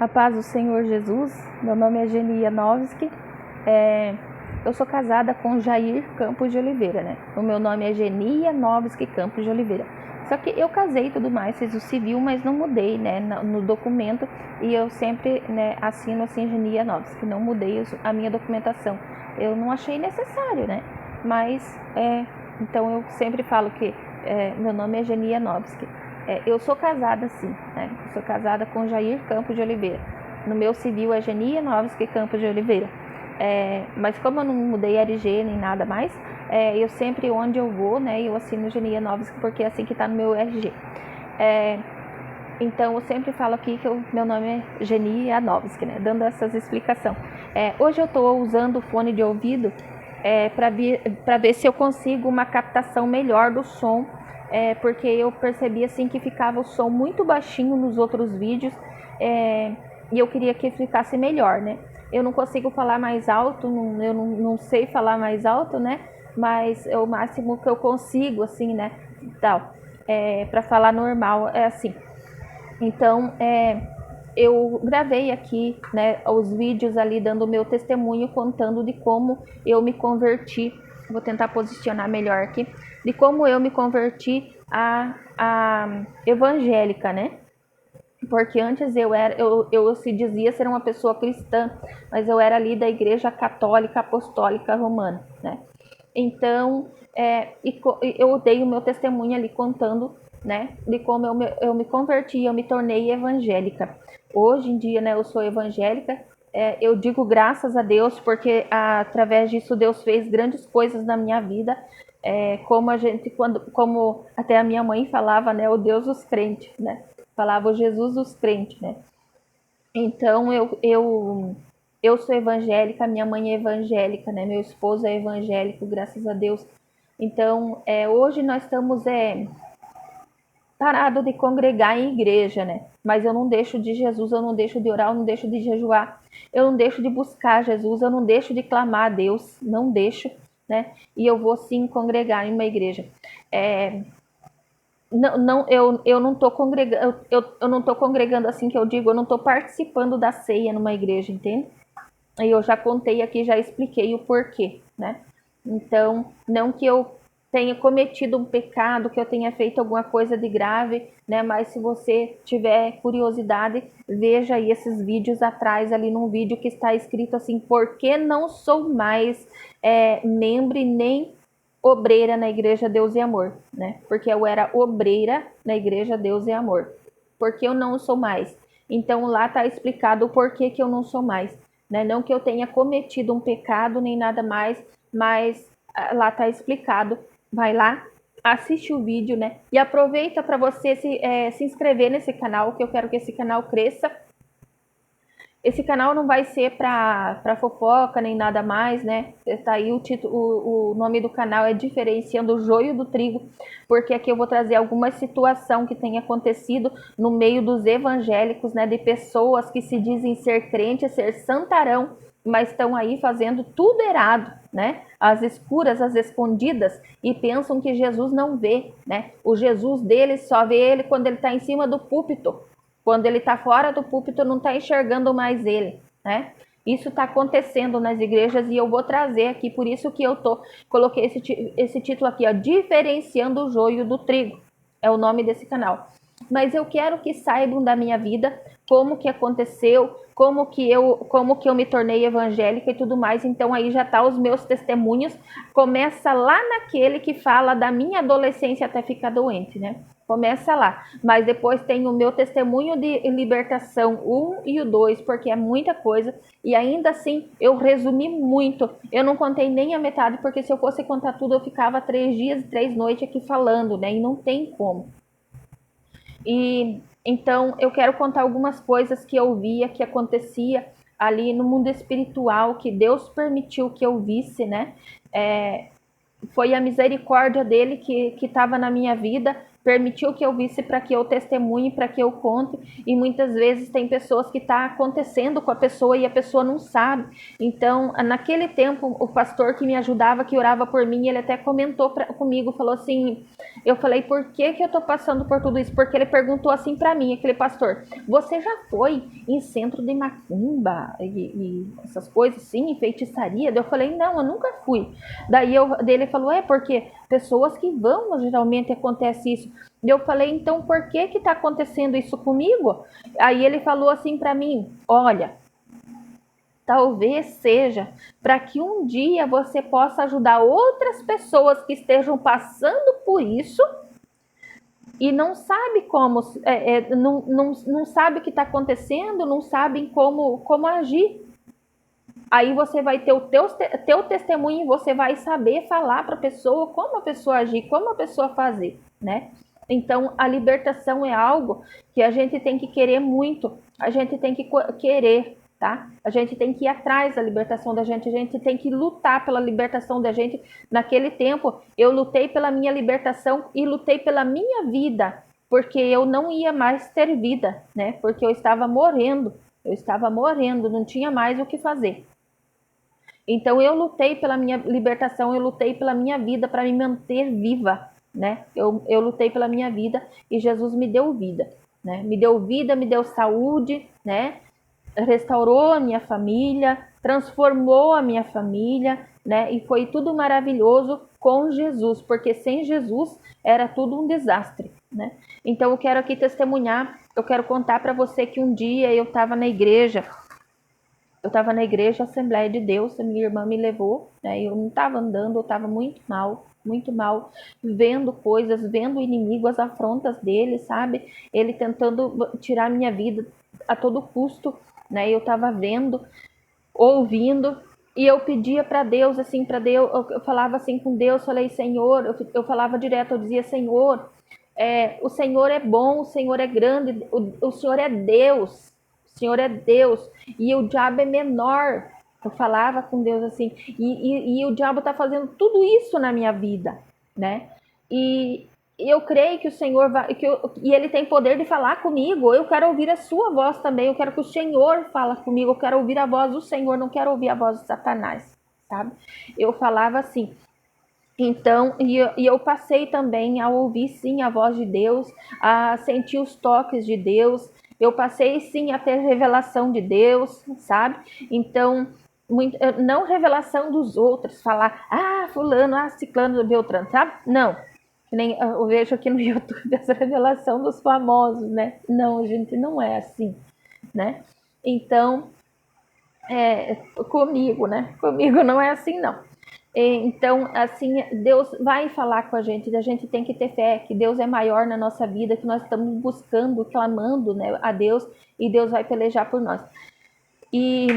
A paz do Senhor Jesus. Meu nome é Genia Novski. Eu sou casada com Jair Campos de Oliveira, né? O meu nome é Genia Novski Campos de Oliveira. Só que eu casei e tudo mais, fiz o civil, mas não mudei, né, no documento. E eu sempre, né, assino assim Genia Novski, não mudei a minha documentação. Eu não achei necessário, né? Mas, então eu sempre falo que meu nome é Genia Novski. Eu sou casada sim, né? Eu sou casada com Jair Campos de Oliveira. No meu civil é Genia Novski Campos de Oliveira. Mas como eu não mudei RG nem nada mais, eu sempre, onde eu vou, né, eu assino Genia Novski porque é assim que está no meu RG. Então eu sempre falo aqui que meu nome é Genia Novski, né, dando essas explicações. Hoje eu estou usando o fone de ouvido para ver se eu consigo uma captação melhor do som. Porque eu percebi assim que ficava o som muito baixinho nos outros vídeos, e eu queria que ficasse melhor, né? Eu não consigo falar mais alto, eu não sei falar mais alto, né? Mas é o máximo que eu consigo, assim, né? Tal, para falar normal é assim. Então, eu gravei aqui, né, os vídeos ali dando o meu testemunho, contando de como eu me converti. Vou tentar posicionar melhor aqui, de como eu me converti a evangélica, né? Porque antes eu se dizia ser uma pessoa cristã, mas eu era ali da igreja católica apostólica romana, né? Então, eu dei o meu testemunho ali contando, né, de como eu me converti, eu me tornei evangélica. Hoje em dia, né, eu sou evangélica. Eu digo graças a Deus, porque através disso Deus fez grandes coisas na minha vida. Como até a minha mãe falava, né, o Deus dos crentes, né, falava o Jesus dos crentes, né. Então eu sou evangélica, minha mãe é evangélica, né, meu esposo é evangélico, graças a Deus. Então hoje nós estamos parado de congregar em igreja, né? Mas eu não deixo de Jesus, eu não deixo de orar, eu não deixo de jejuar, eu não deixo de buscar Jesus, eu não deixo de clamar a Deus, não deixo, né? E eu vou sim congregar em uma igreja. Eu não estou congregando, eu não tô congregando assim que eu digo, eu não estou participando da ceia numa igreja, entende? E eu já contei aqui, já expliquei o porquê, né? Então, não que eu tenha cometido um pecado, que eu tenha feito alguma coisa de grave, né? Mas se você tiver curiosidade, veja aí esses vídeos atrás, ali num vídeo que está escrito assim: por que não sou mais membro nem obreira na Igreja Deus e Amor, né? Porque eu era obreira na Igreja Deus e Amor. Porque eu não sou mais. Então lá está explicado o porquê que eu não sou mais, né? Não que eu tenha cometido um pecado nem nada mais, mas lá está explicado. Vai lá, assiste o vídeo, né? E aproveita para você se inscrever nesse canal, que eu quero que esse canal cresça. Esse canal não vai ser para fofoca nem nada mais, né? Tá aí o nome do canal é Diferenciando o Joio do Trigo, porque aqui eu vou trazer alguma situação que tenha acontecido no meio dos evangélicos, né? De pessoas que se dizem ser crentes, ser santarão, mas estão aí fazendo tudo errado, né? As escuras, as escondidas, e pensam que Jesus não vê, né? O Jesus deles só vê ele quando ele está em cima do púlpito. Quando ele está fora do púlpito, não está enxergando mais ele, né? Isso está acontecendo nas igrejas e eu vou trazer aqui, por isso que eu coloquei esse título aqui, ó, Diferenciando o Joio do Trigo, é o nome desse canal. Mas eu quero que saibam da minha vida, como que aconteceu, como que eu me tornei evangélica e tudo mais. Então aí já tá os meus testemunhos. Começa lá naquele que fala da minha adolescência até ficar doente, né? Começa lá, mas depois tem o meu testemunho de libertação 1 e o 2, porque é muita coisa, e ainda assim eu resumi muito, eu não contei nem a metade, porque se eu fosse contar tudo eu ficava 3 dias e 3 noites aqui falando, né, e não tem como. E então eu quero contar algumas coisas que eu via, que acontecia ali no mundo espiritual, que Deus permitiu que eu visse, né, foi a misericórdia dele que estava na minha vida, permitiu que eu visse para que eu testemunhe, para que eu conte, e muitas vezes tem pessoas que tá acontecendo com a pessoa e a pessoa não sabe. Então, naquele tempo, o pastor que me ajudava, que orava por mim, ele até comentou comigo, falou assim, eu falei, por que que eu tô passando por tudo isso? Porque ele perguntou assim para mim, aquele pastor, você já foi em centro de macumba e essas coisas assim, feitiçaria? Eu falei, não, eu nunca fui. Daí ele falou, porque pessoas que vão, geralmente acontece isso. Eu falei, então por que que tá acontecendo isso comigo? Aí ele falou assim para mim, olha, talvez seja para que um dia você possa ajudar outras pessoas que estejam passando por isso e não sabe como, não sabe o que está acontecendo, não sabem como agir. Aí você vai ter o teu testemunho e você vai saber falar para a pessoa como a pessoa agir, como a pessoa fazer, né? Então, a libertação é algo que a gente tem que querer muito, a gente tem que querer, tá? A gente tem que ir atrás da libertação da gente, a gente tem que lutar pela libertação da gente. Naquele tempo, eu lutei pela minha libertação e lutei pela minha vida, porque eu não ia mais ter vida, né? Porque eu estava morrendo, não tinha mais o que fazer. Então eu lutei pela minha libertação, eu lutei pela minha vida para me manter viva, né? Eu lutei pela minha vida e Jesus me deu vida, né? Me deu vida, me deu saúde, né? Restaurou a minha família, transformou a minha família, né? E foi tudo maravilhoso com Jesus, porque sem Jesus era tudo um desastre, né? Então eu quero aqui testemunhar, eu quero contar para você que um dia eu estava na igreja, Assembleia de Deus, a minha irmã me levou, né? Eu não estava andando, eu estava muito mal, vendo coisas, vendo o inimigo, as afrontas dele, sabe? Ele tentando tirar minha vida a todo custo, né? Eu estava vendo, ouvindo, e eu pedia para Deus, assim, eu falava assim com Deus, falei, Senhor, eu falava direto, eu dizia, Senhor, o Senhor é bom, o Senhor é grande, o Senhor é Deus, o Senhor é Deus, e o diabo é menor. Eu falava com Deus assim, e o diabo está fazendo tudo isso na minha vida, né? E eu creio que o Senhor vai, e Ele tem poder de falar comigo. Eu quero ouvir a sua voz também. Eu quero que o Senhor fale comigo. Eu quero ouvir a voz do Senhor, não quero ouvir a voz de Satanás, sabe? Eu falava assim. Então, eu passei também a ouvir sim a voz de Deus, a sentir os toques de Deus. Eu passei sim a ter revelação de Deus, sabe? Então, não revelação dos outros, falar, fulano, ciclano, beltrano, sabe? Não, nem eu vejo aqui no YouTube essa revelação dos famosos, né? Não, gente, não é assim, né? Então, comigo, né? Comigo não é assim, não. Então, assim, Deus vai falar com a gente tem que ter fé, que Deus é maior na nossa vida, que nós estamos buscando, clamando, né, a Deus, e Deus vai pelejar por nós. E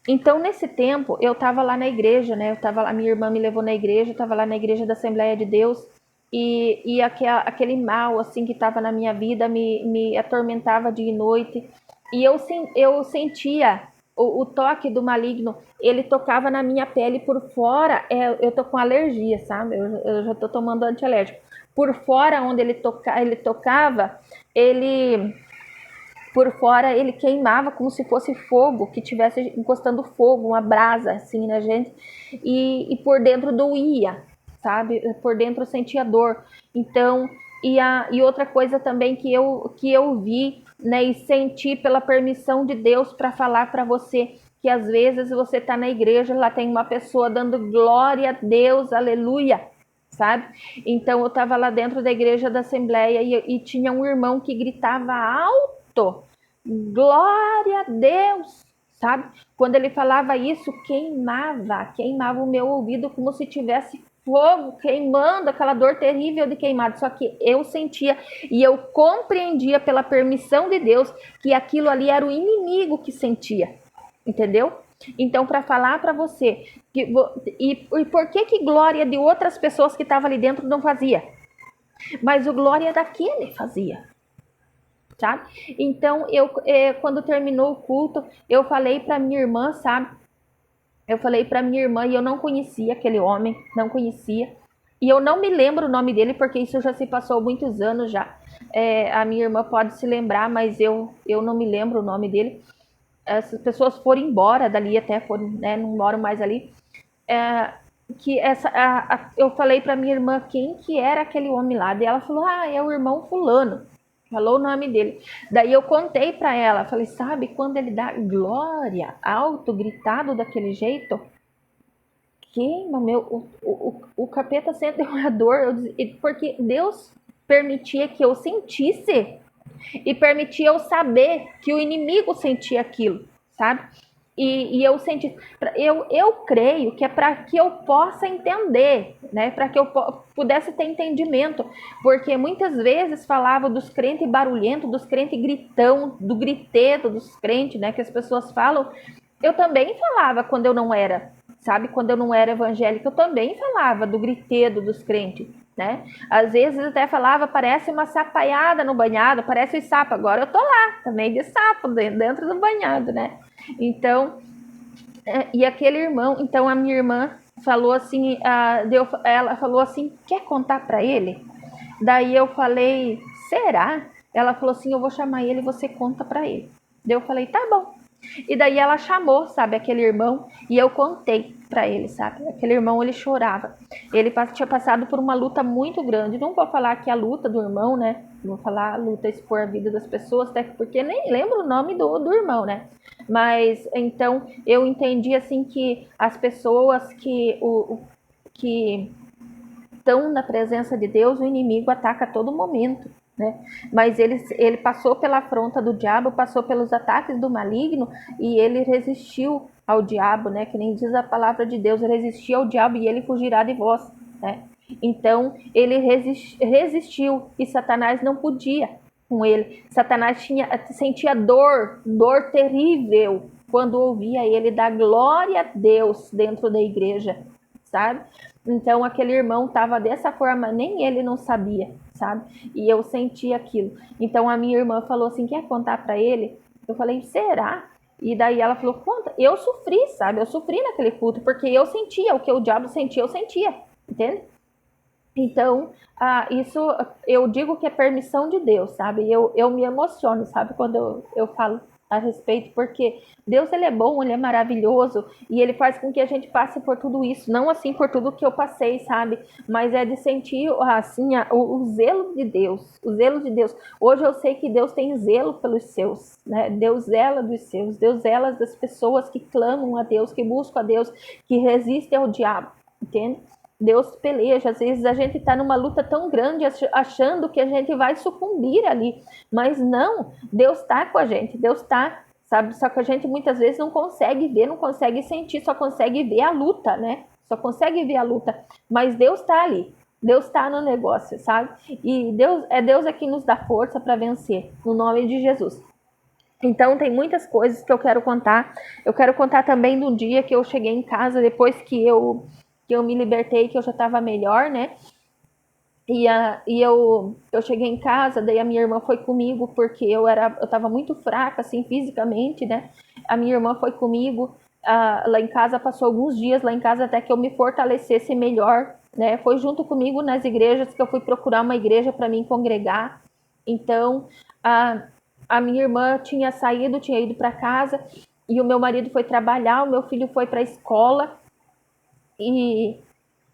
então, nesse tempo, eu estava lá na igreja, né, minha irmã me levou na igreja, eu estava lá na igreja da Assembleia de Deus, e aquele mal, assim, que estava na minha vida me atormentava dia e noite, e eu sentia o toque do maligno, ele tocava na minha pele por fora, eu tô com alergia, sabe? Eu já tô tomando antialérgico. Por fora, onde ele tocava, por fora ele queimava como se fosse fogo, que tivesse encostando fogo, uma brasa assim na gente, e por dentro doía, sabe? Por dentro eu sentia dor. Então, e outra coisa também que eu vi, né, e senti pela permissão de Deus para falar para você, que às vezes você está na igreja, lá tem uma pessoa dando glória a Deus, aleluia, sabe? Então eu estava lá dentro da igreja da Assembleia e tinha um irmão que gritava alto, glória a Deus, sabe? Quando ele falava isso, queimava o meu ouvido como se tivesse fogo queimando, aquela dor terrível de queimado. Só que eu sentia e eu compreendia pela permissão de Deus que aquilo ali era o inimigo que sentia, entendeu? Então, para falar para você e por que glória de outras pessoas que estavam ali dentro não fazia, mas o glória daquele fazia, sabe? Então, quando terminou o culto, eu falei para minha irmã, sabe? Eu falei para minha irmã, e eu não conhecia aquele homem, não conhecia. E eu não me lembro o nome dele, porque isso já se passou muitos anos já. A minha irmã pode se lembrar, mas eu não me lembro o nome dele. Essas pessoas foram embora dali, até foram, né, não moram mais ali. Que eu falei para minha irmã quem que era aquele homem lá. Daí ela falou, é o irmão fulano. Falou o nome dele. Daí eu contei para ela, falei, sabe, quando ele dá glória alto, gritado daquele jeito, queima, o capeta sente uma dor, porque Deus permitia que eu sentisse e permitia eu saber que o inimigo sentia aquilo, sabe? E eu senti, eu creio que é para que eu possa entender, né? Para que eu pudesse ter entendimento, porque muitas vezes falava dos crentes barulhentos, dos crentes gritão, do griteto dos crentes, né? Que as pessoas falam. Eu também falava quando eu não era, sabe? Quando eu não era evangélica, eu também falava do gritedo dos crentes, né? Às vezes até falava, parece uma sapaiada no banhado, parece um sapo. Agora eu tô lá, também de sapo, dentro do banhado, né? Então, e aquele irmão, então a minha irmã falou assim, ela falou assim, quer contar para ele? Daí eu falei, será? Ela falou assim, eu vou chamar ele e você conta para ele. Daí eu falei, tá bom. E daí ela chamou, sabe, aquele irmão, e eu contei para ele, sabe? Aquele irmão, ele chorava. Ele tinha passado por uma luta muito grande. Não vou falar que a luta do irmão, né? Não vou falar a luta, expor a vida das pessoas, até porque nem lembro o nome do irmão, né? Mas, então, eu entendi, assim, que as pessoas que estão na presença de Deus, o inimigo ataca a todo momento, né? Mas ele passou pela afronta do diabo, passou pelos ataques do maligno e ele resistiu ao diabo, né? Que nem diz a palavra de Deus, resistiu ao diabo e ele fugirá de vós, né? Então ele resistiu e Satanás não podia com ele. Satanás sentia dor terrível quando ouvia ele dar glória a Deus dentro da igreja, sabe? Então aquele irmão estava dessa forma, nem ele não sabia, sabe? E eu senti aquilo. Então a minha irmã falou assim, quer contar para ele? Eu falei, será? E daí ela falou, conta. Eu sofri, sabe? Eu sofri naquele culto, porque eu sentia o que o diabo sentia, eu sentia, entende? Então, isso eu digo que é permissão de Deus, sabe? Eu me emociono, sabe? Quando eu falo a respeito, porque Deus, ele é bom, ele é maravilhoso, e ele faz com que a gente passe por tudo isso, não assim por tudo que eu passei, sabe? Mas é de sentir, assim, o zelo de Deus, o zelo de Deus. Hoje eu sei que Deus tem zelo pelos seus, né? Deus zela dos seus, Deus zela das pessoas que clamam a Deus, que buscam a Deus, que resistem ao diabo, entende? Deus peleja, às vezes a gente está numa luta tão grande achando que a gente vai sucumbir ali, mas não, Deus está com a gente, Deus está, sabe, só que a gente muitas vezes não consegue ver, não consegue sentir, só consegue ver a luta, né, só consegue ver a luta, mas Deus está ali, Deus está no negócio, sabe, e Deus é quem nos dá força para vencer, no nome de Jesus. Então tem muitas coisas que eu quero contar também do dia que eu cheguei em casa, depois que eu me libertei, que eu já estava melhor, né? E eu cheguei em casa, daí a minha irmã foi comigo, porque eu estava muito fraca, assim, fisicamente, né? A minha irmã foi comigo, lá em casa, passou alguns dias lá em casa até que eu me fortalecesse melhor, né? Foi junto comigo nas igrejas que eu fui procurar uma igreja para mim congregar. Então, a minha irmã tinha ido para casa, e o meu marido foi trabalhar, o meu filho foi para a escola, e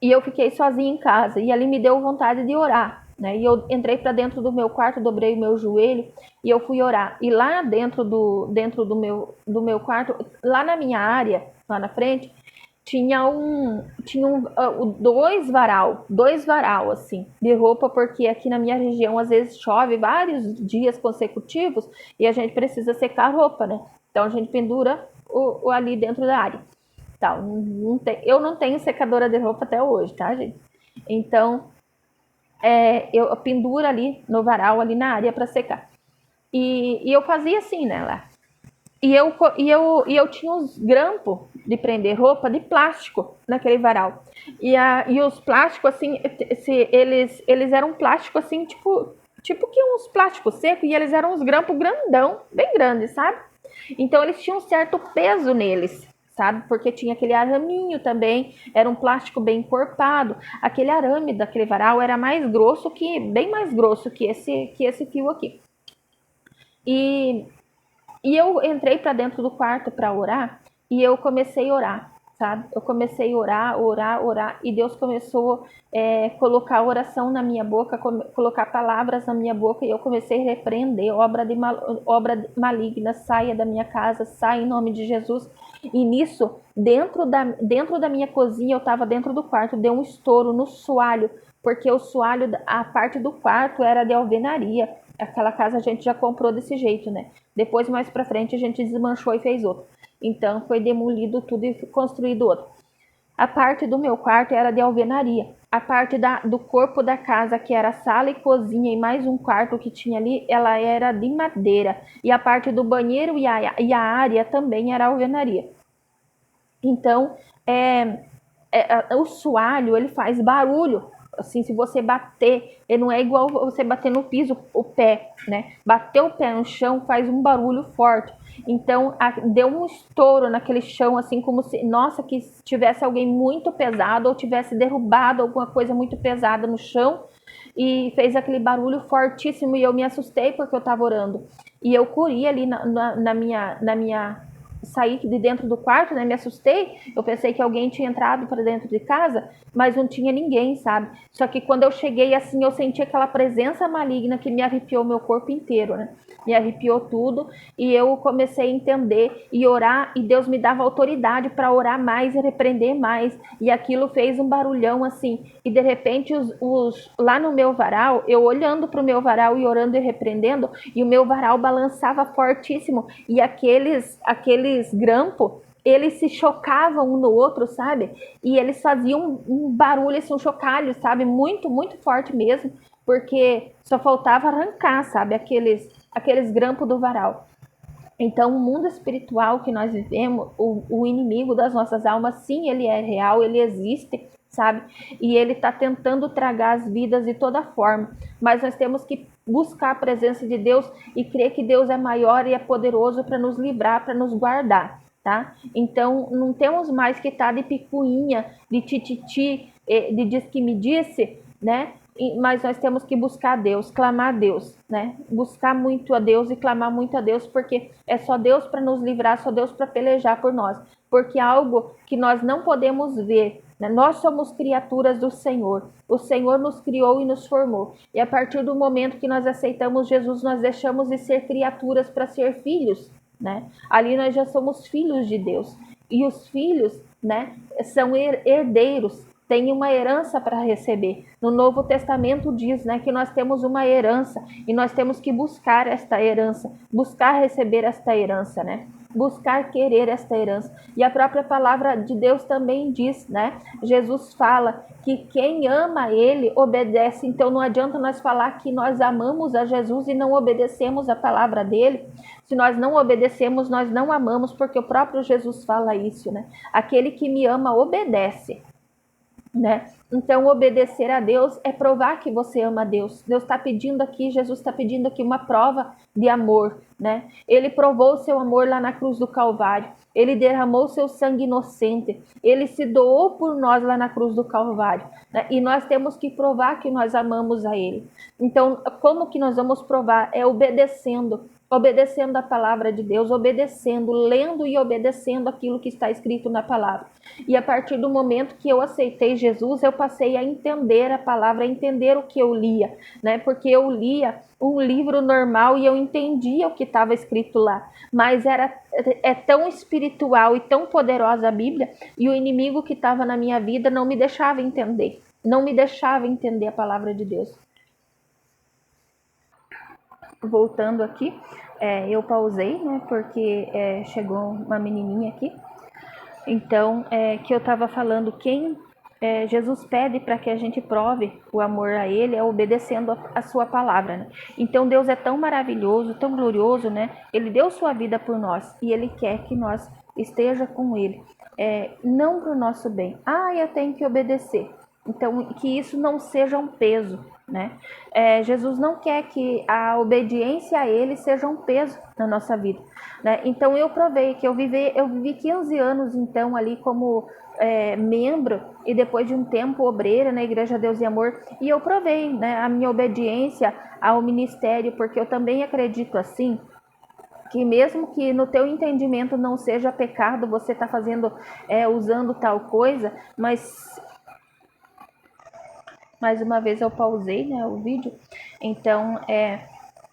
eu fiquei sozinha em casa, e ali me deu vontade de orar, né? E eu entrei para dentro do meu quarto, dobrei o meu joelho e eu fui orar. E lá dentro do meu quarto, lá na minha área, lá na frente, tinha dois varal assim, de roupa, porque aqui na minha região às vezes chove vários dias consecutivos e a gente precisa secar a roupa, né? Então a gente pendura ali dentro da área. Eu não tenho secadora de roupa até hoje, tá, gente? Então, eu penduro ali no varal, ali na área para secar. E eu fazia assim, né, lá. E eu tinha uns grampos de prender roupa de plástico naquele varal. E os plásticos, assim, eles eram plástico, assim, tipo que uns plásticos secos, e eles eram uns grampos grandão, bem grandes, sabe? Então, eles tinham um certo peso neles, sabe? Porque tinha aquele araminho também, era um plástico bem encorpado. Aquele arame daquele varal era mais grosso bem mais grosso que esse fio aqui. E eu entrei para dentro do quarto para orar e eu comecei a orar, sabe? Eu comecei a orar e Deus começou a colocar oração na minha boca, colocar palavras na minha boca e eu comecei a repreender obra maligna, saia da minha casa, saia em nome de Jesus. E nisso, dentro da minha cozinha, eu estava dentro do quarto, deu um estouro no soalho, porque o soalho, a parte do quarto era de alvenaria. Aquela casa a gente já comprou desse jeito, né? Depois, mais pra frente, a gente desmanchou e fez outro. Então, foi demolido tudo e construído outro. A parte do meu quarto era de alvenaria. A parte do corpo da casa, que era sala e cozinha e mais um quarto que tinha ali, ela era de madeira. E a parte do banheiro e a área também era alvenaria. Então, o soalho, ele faz barulho. Assim, se você bater, ele não é igual você bater no piso, o pé, né? Bater o pé no chão faz um barulho forte. Então, deu um estouro naquele chão, assim, como se, nossa, que tivesse alguém muito pesado ou tivesse derrubado alguma coisa muito pesada no chão e fez aquele barulho fortíssimo e eu me assustei porque eu tava orando. E eu corri ali na minha saí de dentro do quarto, né? Me assustei. Eu pensei que alguém tinha entrado para dentro de casa, mas não tinha ninguém, sabe? Só que quando eu cheguei assim, eu senti aquela presença maligna que me arrepiou meu corpo inteiro, né? Me arrepiou tudo e eu comecei a entender e orar e Deus me dava autoridade para orar mais e repreender mais e aquilo fez um barulhão assim e de repente lá no meu varal, eu olhando para o meu varal e orando e repreendendo e o meu varal balançava fortíssimo e aqueles grampos eles se chocavam um no outro, sabe? E eles faziam um barulho, assim, um chocalho, sabe? Muito, muito forte mesmo, porque só faltava arrancar, sabe? Aqueles grampos do varal. Então, o mundo espiritual que nós vivemos, o inimigo das nossas almas, sim, ele é real, ele existe, sabe? E ele está tentando tragar as vidas de toda forma. Mas nós temos que buscar a presença de Deus e crer que Deus é maior e é poderoso para nos livrar, para nos guardar, tá? Então, não temos mais que estar de picuinha, de tititi, de diz que me disse, né? Mas nós temos que buscar a Deus, clamar a Deus, né? Buscar muito a Deus e clamar muito a Deus, porque é só Deus para nos livrar, só Deus para pelejar por nós. Porque algo que nós não podemos ver, né? Nós somos criaturas do Senhor. O Senhor nos criou e nos formou. E a partir do momento que nós aceitamos Jesus, nós deixamos de ser criaturas para ser filhos, né? Ali nós já somos filhos de Deus. E os filhos, né, são herdeiros, tem uma herança para receber. No Novo Testamento diz, né, que nós temos uma herança e nós temos que buscar esta herança, buscar receber esta herança, né? Buscar querer esta herança. E a própria palavra de Deus também diz, né? Jesus fala que quem ama ele obedece. Então não adianta nós falar que nós amamos a Jesus e não obedecemos a palavra dele. Se nós não obedecemos, nós não amamos, porque o próprio Jesus fala isso, né? Aquele que me ama obedece. Né? Então, obedecer a Deus é provar que você ama a Deus. Deus está pedindo aqui, Jesus está pedindo aqui uma prova de amor, né? Ele provou o seu amor lá na cruz do Calvário. Ele derramou seu sangue inocente. Ele se doou por nós lá na cruz do Calvário, né? E nós temos que provar que nós amamos a Ele. Então, como que nós vamos provar? É obedecendo a palavra de Deus, obedecendo, lendo e obedecendo aquilo que está escrito na palavra. E a partir do momento que eu aceitei Jesus, eu passei a entender a palavra, a entender o que eu lia, né? Porque eu lia um livro normal e eu entendia o que estava escrito lá, mas é tão espiritual e tão poderosa a Bíblia, e o inimigo que estava na minha vida não me deixava entender, a palavra de Deus. Voltando aqui, eu pausei, né, porque chegou uma menininha aqui. Então, que eu estava falando, quem Jesus pede para que a gente prove o amor a Ele é obedecendo a sua palavra, né? Então, Deus é tão maravilhoso, tão glorioso, né? Ele deu sua vida por nós e Ele quer que nós esteja com Ele, não para o nosso bem. Eu tenho que obedecer. Então, que isso não seja um peso, né? Jesus não quer que a obediência a Ele seja um peso na nossa vida, né? Então, eu provei que eu vivi 15 anos, então, ali como membro e depois de um tempo obreira na Igreja Deus e Amor, e eu provei, né, a minha obediência ao ministério, porque eu também acredito assim, que mesmo que no teu entendimento não seja pecado, você está fazendo, usando tal coisa, mas mais uma vez eu pausei, né, o vídeo. Então,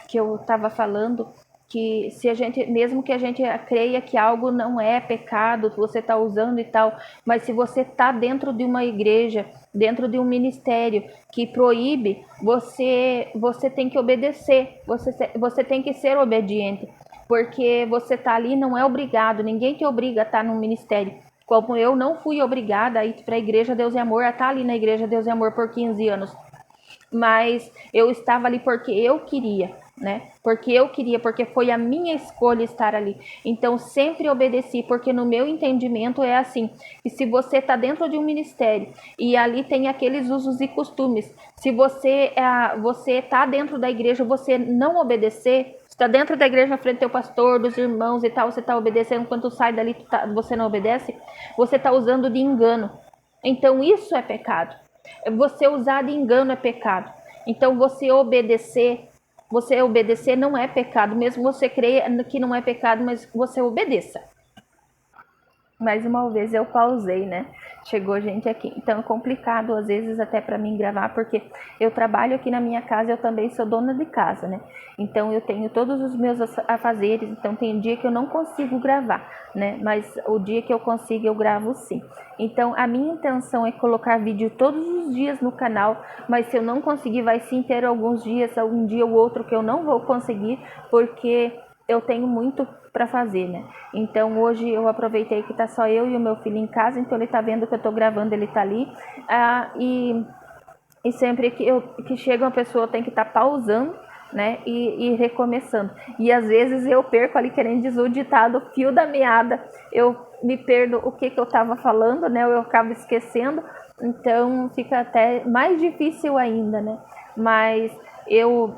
que eu estava falando que se a gente, mesmo que a gente creia que algo não é pecado, você está usando e tal, mas se você está dentro de uma igreja, dentro de um ministério que proíbe, você tem que obedecer, você tem que ser obediente, porque você está ali, não é obrigado, ninguém te obriga a estar num ministério. Como eu não fui obrigada a ir para a Igreja Deus e Amor, a estar ali na Igreja Deus e Amor por 15 anos. Mas eu estava ali porque eu queria, né? Porque foi a minha escolha estar ali. Então sempre obedeci, porque no meu entendimento é assim, que se você está dentro de um ministério e ali tem aqueles usos e costumes, se você está dentro da igreja, você não obedecer, está dentro da igreja na frente do teu pastor, dos irmãos e tal, você está obedecendo, quando sai dali você não obedece, você está usando de engano. Então isso é pecado. Você usar de engano é pecado. Então você obedecer não é pecado, mesmo você creia que não é pecado, mas você obedeça. Mais uma vez eu pausei, né? Chegou gente aqui. Então é complicado às vezes até para mim gravar, porque eu trabalho aqui na minha casa, eu também sou dona de casa, né? Então eu tenho todos os meus afazeres, então tem dia que eu não consigo gravar, né? Mas o dia que eu consigo eu gravo sim. Então a minha intenção é colocar vídeo todos os dias no canal, mas se eu não conseguir, vai sim ter alguns dias, um dia ou outro que eu não vou conseguir, porque eu tenho muito para fazer, né? Então hoje eu aproveitei que tá só eu e o meu filho em casa, então ele tá vendo que eu tô gravando, ele tá ali, e sempre que chega uma pessoa tem que estar pausando, né, e recomeçando. E às vezes eu perco ali, querendo dizer o ditado, fio da meada, eu me perdo o que eu tava falando, né, eu acabo esquecendo, então fica até mais difícil ainda, né? Mas eu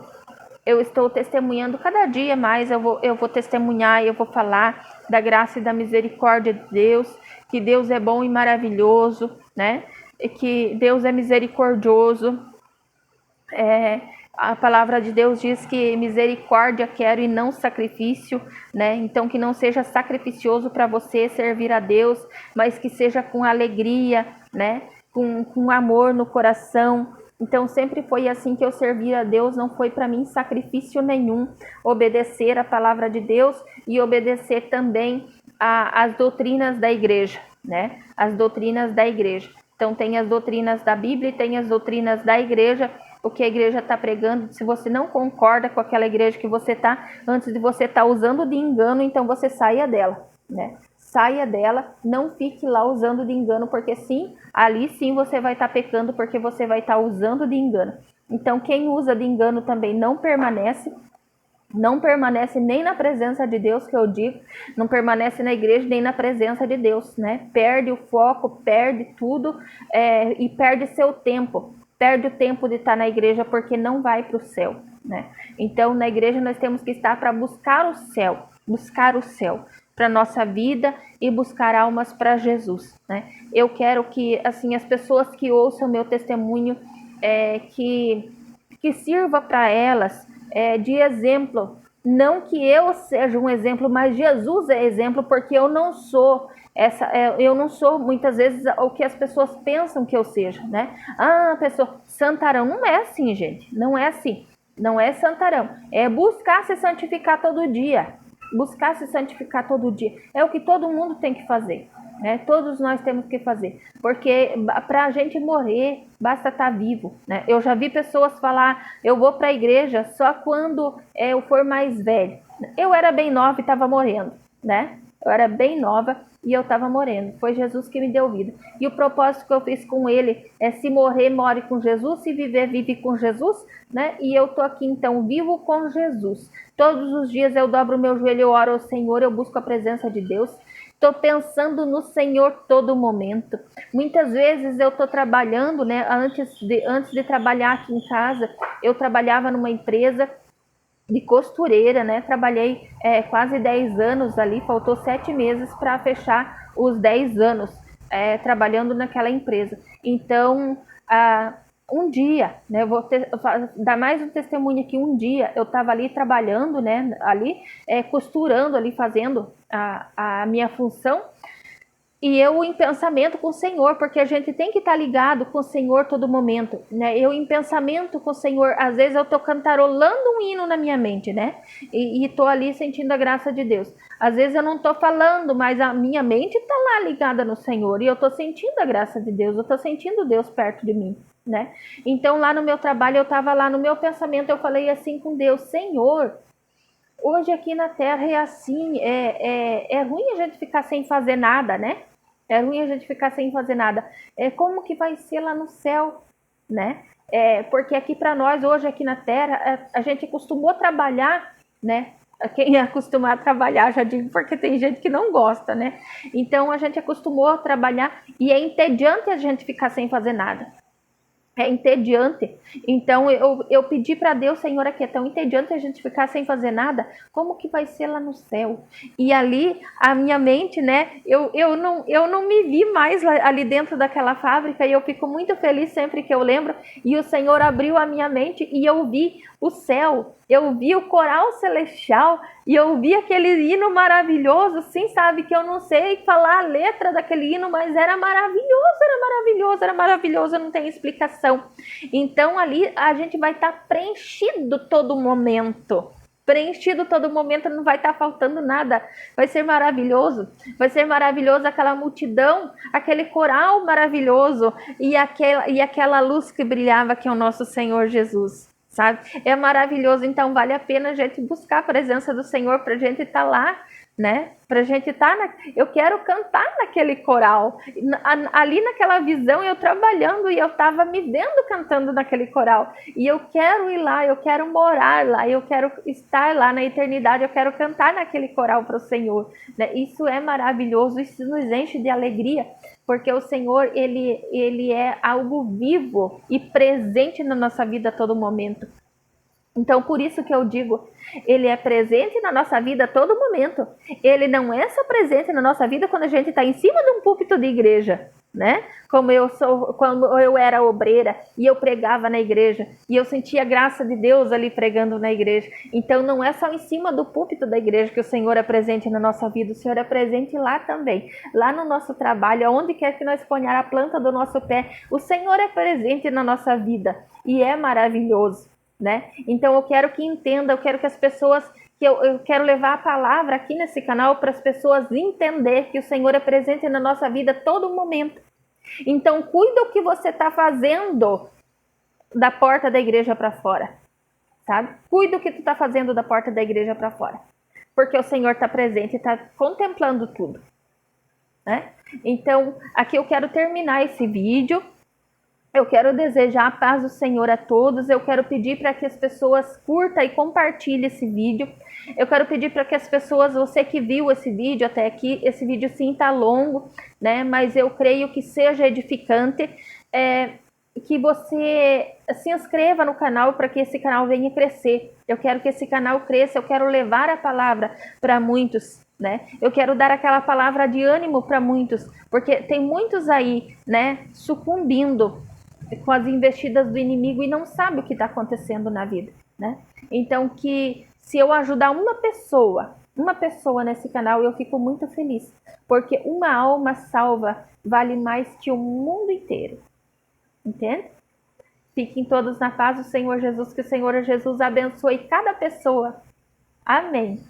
estou testemunhando cada dia mais, eu vou testemunhar, eu vou falar da graça e da misericórdia de Deus, que Deus é bom e maravilhoso, né? E que Deus é misericordioso. A palavra de Deus diz que misericórdia quero e não sacrifício, né? Então que não seja sacrificioso para você servir a Deus, mas que seja com alegria, né? Com amor no coração. Então sempre foi assim que eu servi a Deus, não foi para mim sacrifício nenhum obedecer a palavra de Deus e obedecer também as doutrinas da igreja, né? As doutrinas da igreja. Então tem as doutrinas da Bíblia e tem as doutrinas da igreja, o que a igreja está pregando. Se você não concorda com aquela igreja que você está, antes de você estar usando de engano, então você saia dela, né? Saia dela, não fique lá usando de engano, porque sim, ali sim você vai estar pecando, porque você vai estar usando de engano. Então quem usa de engano também não permanece nem na presença de Deus, que eu digo, não permanece na igreja nem na presença de Deus, né? Perde o foco, perde tudo, e perde seu tempo, perde o tempo de estar na igreja, porque não vai para o céu, né? Então na igreja nós temos que estar para buscar o céu para nossa vida e buscar almas para Jesus, né? Eu quero que assim as pessoas que ouçam meu testemunho, que sirva para elas de exemplo. Não que eu seja um exemplo, mas Jesus é exemplo, porque eu não sou eu não sou muitas vezes o que as pessoas pensam que eu seja, né? A pessoa santarão, não é assim, gente, não é assim, não é santarão, é buscar se santificar todo dia, buscar se santificar todo dia, é o que todo mundo tem que fazer, né? Todos nós temos que fazer, porque para a gente morrer basta estar vivo, né? Eu já vi pessoas falar, eu vou para a igreja só quando eu for mais velho. Eu era bem nova e estava morrendo, né? Eu era bem nova e eu estava morrendo. Foi Jesus que me deu vida. E o propósito que eu fiz com ele é: se morrer, more com Jesus, se viver, vive com Jesus, né? E eu tô aqui então, vivo com Jesus. Todos os dias eu dobro o meu joelho, eu oro ao Senhor, eu busco a presença de Deus. Tô pensando no Senhor todo momento. Muitas vezes eu tô trabalhando, né? Antes de trabalhar aqui em casa, eu trabalhava numa empresa de costureira, né? Trabalhei quase 10 anos ali, faltou 7 meses para fechar os 10 anos trabalhando naquela empresa. Então, um dia, né? Dar mais um testemunho aqui. Um dia eu estava ali trabalhando, né? Ali, costurando, ali fazendo a minha função. E eu em pensamento com o Senhor, porque a gente tem que estar ligado com o Senhor todo momento, né? Eu em pensamento com o Senhor, às vezes eu tô cantarolando um hino na minha mente, né? E tô ali sentindo a graça de Deus. Às vezes eu não tô falando, mas a minha mente tá lá ligada no Senhor e eu tô sentindo a graça de Deus, eu tô sentindo Deus perto de mim, né? Então lá no meu trabalho, eu tava lá no meu pensamento, eu falei assim com Deus: Senhor, hoje aqui na Terra é assim, é ruim a gente ficar sem fazer nada, né? É ruim a gente ficar sem fazer nada. Como que vai ser lá no céu, né? Porque aqui para nós, hoje aqui na Terra, a gente acostumou trabalhar, né? Quem é acostumado a trabalhar, já digo, porque tem gente que não gosta, né? Então a gente acostumou a trabalhar e é entediante a gente ficar sem fazer nada. É entediante. Então eu pedi para Deus: Senhor, aqui é tão entediante a gente ficar sem fazer nada, como que vai ser lá no céu? E ali a minha mente, né, eu não me vi mais ali dentro daquela fábrica, e eu fico muito feliz sempre que eu lembro. E o Senhor abriu a minha mente e eu vi o céu, eu vi o coral celestial e eu vi aquele hino maravilhoso. Sim, sabe que eu não sei falar a letra daquele hino, mas era maravilhoso, era maravilhoso, era maravilhoso, não tem explicação. Então ali a gente vai estar preenchido todo momento. Preenchido todo momento, não vai estar faltando nada. Vai ser maravilhoso. Vai ser maravilhoso aquela multidão, aquele coral maravilhoso e aquela luz que brilhava, que é o nosso Senhor Jesus, sabe? É maravilhoso. Então vale a pena a gente buscar a presença do Senhor pra gente estar lá, né? Pra gente estar eu quero cantar naquele coral. Ali naquela visão, eu trabalhando e eu tava me vendo cantando naquele coral. E eu quero ir lá, eu quero morar lá, eu quero estar lá na eternidade, eu quero cantar naquele coral para o Senhor, né? Isso é maravilhoso, isso nos enche de alegria, porque o Senhor, ele é algo vivo e presente na nossa vida a todo momento. Então, por isso que eu digo, ele é presente na nossa vida a todo momento. Ele não é só presente na nossa vida quando a gente está em cima de um púlpito de igreja, né? Quando eu era obreira e eu pregava na igreja e eu sentia a graça de Deus ali pregando na igreja. Então, não é só em cima do púlpito da igreja que o Senhor é presente na nossa vida, o Senhor é presente lá também, lá no nosso trabalho, aonde quer que nós ponhar a planta do nosso pé, o Senhor é presente na nossa vida e é maravilhoso, né? Então eu quero que entenda, eu quero que as pessoas, eu quero levar a palavra aqui nesse canal para as pessoas entender que o Senhor é presente na nossa vida a todo momento. Então cuida o que você está fazendo da porta da igreja para fora, sabe? Cuida o que tu está fazendo da porta da igreja para fora, porque o Senhor está presente e está contemplando tudo, né? Então aqui eu quero terminar esse vídeo. Eu quero desejar a paz do Senhor a todos. Eu quero pedir para que as pessoas curtam e compartilhem esse vídeo. Eu quero pedir para que as pessoas, você que viu esse vídeo até aqui, esse vídeo sim está longo, né? Mas eu creio que seja edificante. Que você se inscreva no canal para que esse canal venha crescer. Eu quero que esse canal cresça, eu quero levar a palavra para muitos, né? Eu quero dar aquela palavra de ânimo para muitos, porque tem muitos aí, né, sucumbindo com as investidas do inimigo e não sabe o que está acontecendo na vida, né? Então, que se eu ajudar uma pessoa nesse canal, eu fico muito feliz, porque uma alma salva vale mais que o mundo inteiro, entende? Fiquem todos na paz do Senhor Jesus, que o Senhor Jesus abençoe cada pessoa. Amém.